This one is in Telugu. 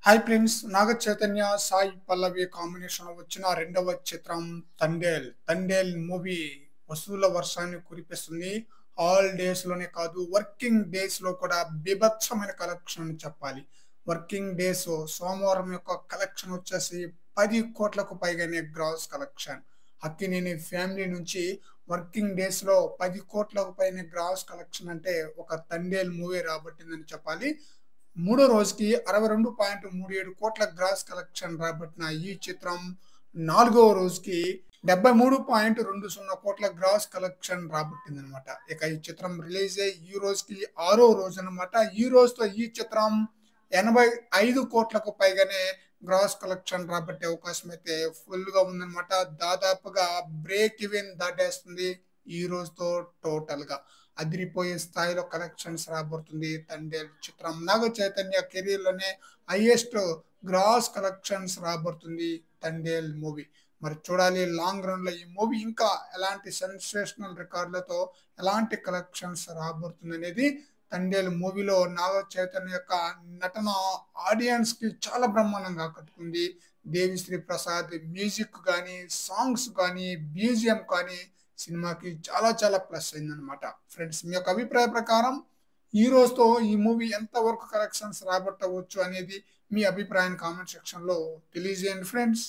Hi friends, Naga Chaitanya Sai Pallavi combination వచ్చిన రెండవ చిత్రం తండేల్. తండేల్ మూవీ వసూల వర్షాన్ని కురిపిస్తుంది. ఆల్ డేస్ లోనే కాదు, వర్కింగ్ డేస్ లో కూడా బీభత్సమైన కలెక్షన్ అని చెప్పాలి. వర్కింగ్ డేస్ సోమవారం యొక్క కలెక్షన్ వచ్చేసి 10 కోట్లకు పైగానే గ్రాస్ కలెక్షన్. అక్కినేని ఫ్యామిలీ నుంచి వర్కింగ్ డేస్ లో 10 కోట్లకు పైన గ్రాస్ కలెక్షన్ అంటే ఒక తండేల్ మూవీ రాబట్టిందని చెప్పాలి. మూడో రోజుకి 62.37 కోట్ల గ్రాస్ కలెక్షన్ రాబట్టిన ఈ చిత్రం నాలుగవ రోజుకి 73.20 కోట్ల గ్రాస్ కలెక్షన్ రాబట్టింది అనమాట. ఇక ఈ చిత్రం రిలీజ్ అయ్యి ఈ రోజుకి ఆరో రోజు అనమాట. ఈ రోజుతో ఈ చిత్రం 85 కోట్లకు పైగానే గ్రాస్ కలెక్షన్ రాబట్టే అవకాశం అయితే ఫుల్ గా ఉందన్నమాట. దాదాపుగా బ్రేక్ ఈవెన్ దాటేస్తుంది ఈ రోజుతో. టోటల్ గా అదిరిపోయే స్థాయిలో కలెక్షన్స్ రాబోతుంది తండేల్ చిత్రం. నాగ చైతన్య కెరీర్ లోనే హైయెస్ట్ గ్రాస్ కలెక్షన్స్ రాబోతుంది తండేల్ మూవీ. మరి చూడాలి లాంగ్ రన్ లో ఈ మూవీ ఇంకా ఎలాంటి సెన్సేషనల్ రికార్డులతో ఎలాంటి కలెక్షన్స్ రాబోతుంది అనేది. తండేల్ మూవీలో నాగ చైతన్య యొక్క నటన ఆడియన్స్ కి చాలా బ్రహ్మాండంగా ఆకట్టుకుంది. దేవిశ్రీ ప్రసాద్ మ్యూజిక్ కానీ, సాంగ్స్ కానీ, బీజిఎం కానీ సినిమాకి చాలా చాలా ప్లస్ అయిందనమాట. ఫ్రెండ్స్, మీ యొక్క అభిప్రాయ ప్రకారం ఈ రోజుతో ఈ మూవీ ఎంత వరకు కలెక్షన్స్ రాబట్టవచ్చు అనేది మీ అభిప్రాయాన్ని కామెంట్ సెక్షన్ లో తెలియజేయండి ఫ్రెండ్స్.